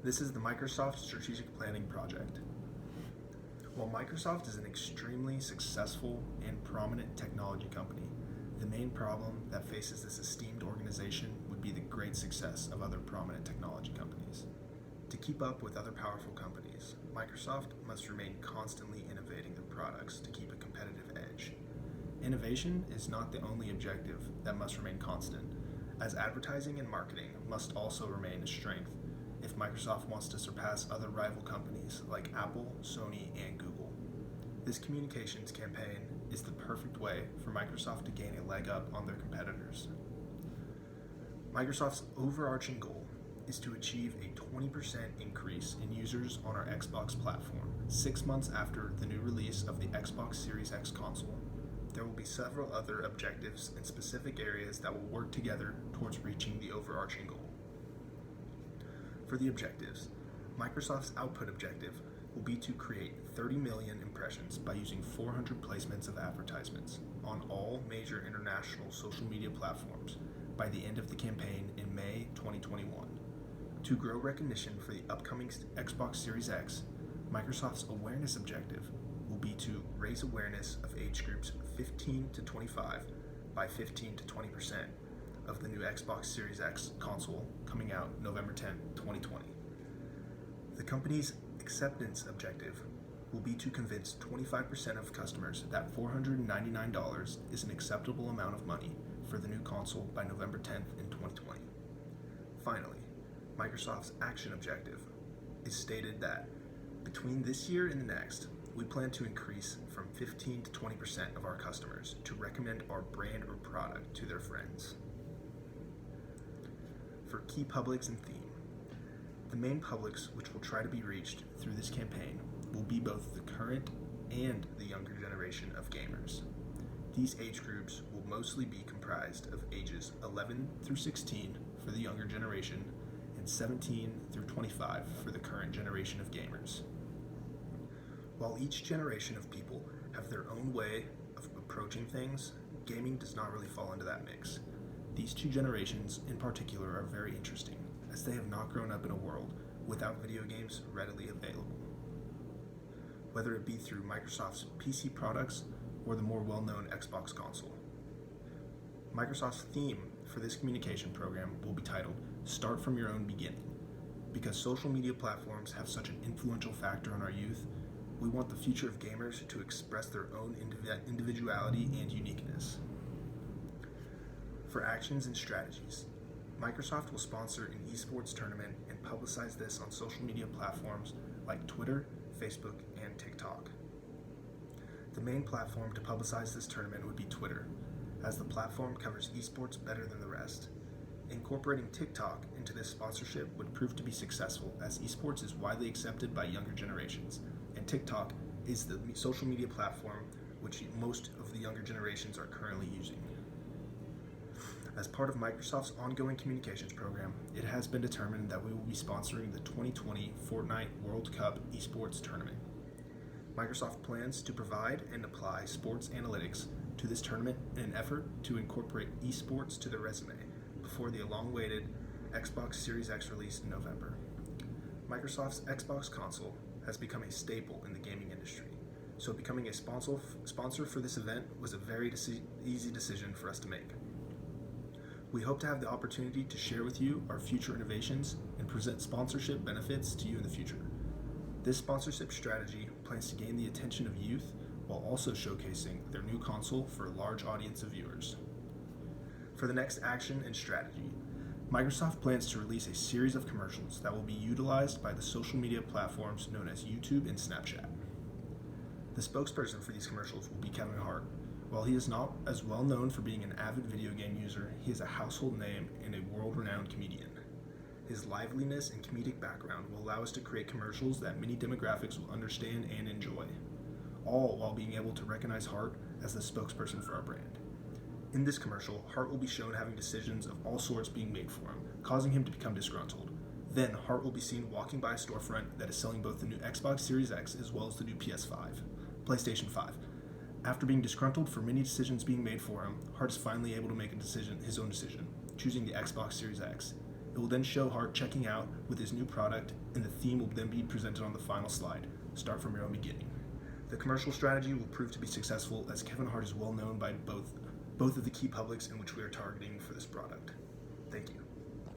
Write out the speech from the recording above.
This is the Microsoft Strategic Planning Project. While Microsoft is an extremely successful and prominent technology company, the main problem that faces this esteemed organization would be the great success of other prominent technology companies. To keep up with other powerful companies, Microsoft must remain constantly innovating their products to keep a competitive edge. Innovation is not the only objective that must remain constant, as advertising and marketing must also remain a strength if Microsoft wants to surpass other rival companies like Apple, Sony, and Google. This communications campaign is the perfect way for Microsoft to gain a leg up on their competitors. Microsoft's overarching goal is to achieve a 20% increase in users on our Xbox platform 6 months after the new release of the Xbox Series X console. There will be several other objectives in specific areas that will work together towards reaching the overarching goal. For the objectives, Microsoft's output objective will be to create 30 million impressions by using 400 placements of advertisements on all major international social media platforms by the end of the campaign in May 2021. To grow recognition for the upcoming Xbox Series X, Microsoft's awareness objective will be to raise awareness of age groups 15 to 25 by 15 to 20% of the new Xbox Series X console coming out November 10, 2020. The company's acceptance objective will be to convince 25% of customers that $499 is an acceptable amount of money for the new console by November 10th in 2020. Finally, Microsoft's action objective is stated that between this year and the next, we plan to increase from 15 to 20% of our customers to recommend our brand or product to their friends. For key publics and theme, the main publics which will try to be reached through this campaign will be both the current and the younger generation of gamers. These age groups will mostly be comprised of ages 11 through 16 for the younger generation and 17 through 25 for the current generation of gamers. While each generation of people have their own way of approaching things, gaming does not really fall into that mix. These two generations in particular are very interesting, as they have not grown up in a world without video games readily available. Whether it be through Microsoft's PC products or the more well-known Xbox console. Microsoft's theme for this communication program will be titled Start From Your Own Beginning. Because social media platforms have such an influential factor on our youth, we want the future of gamers to express their own individuality and uniqueness. For actions and strategies, Microsoft will sponsor an esports tournament and publicize this on social media platforms like Twitter, Facebook, and TikTok. The main platform to publicize this tournament would be Twitter, as the platform covers esports better than the rest. Incorporating TikTok into this sponsorship would prove to be successful, as esports is widely accepted by younger generations, and TikTok is the social media platform which most of the younger generations are currently using. As part of Microsoft's ongoing communications program, it has been determined that we will be sponsoring the 2020 Fortnite World Cup esports tournament. Microsoft plans to provide and apply sports analytics to this tournament in an effort to incorporate esports to their resume before the long-awaited Xbox Series X release in November. Microsoft's Xbox console has become a staple in the gaming industry, so becoming a sponsor for this event was a very easy decision for us to make. We hope to have the opportunity to share with you our future innovations and present sponsorship benefits to you in the future. This sponsorship strategy plans to gain the attention of youth while also showcasing their new console for a large audience of viewers. For the next action and strategy, Microsoft plans to release a series of commercials that will be utilized by the social media platforms known as YouTube and Snapchat. The spokesperson for these commercials will be Kevin Hart. While he is not as well known for being an avid video game user, he is a household name and a world-renowned comedian. His liveliness and comedic background will allow us to create commercials that many demographics will understand and enjoy, all while being able to recognize Hart as the spokesperson for our brand. In this commercial, Hart will be shown having decisions of all sorts being made for him, causing him to become disgruntled. Then, Hart will be seen walking by a storefront that is selling both the new Xbox Series X as well as the new PlayStation 5. After being disgruntled for many decisions being made for him, Hart is finally able to make his own decision, choosing the Xbox Series X. It will then show Hart checking out with his new product, and the theme will then be presented on the final slide. Start from your own beginning. The commercial strategy will prove to be successful, as Kevin Hart is well known by both of the key publics in which we are targeting for this product. Thank you.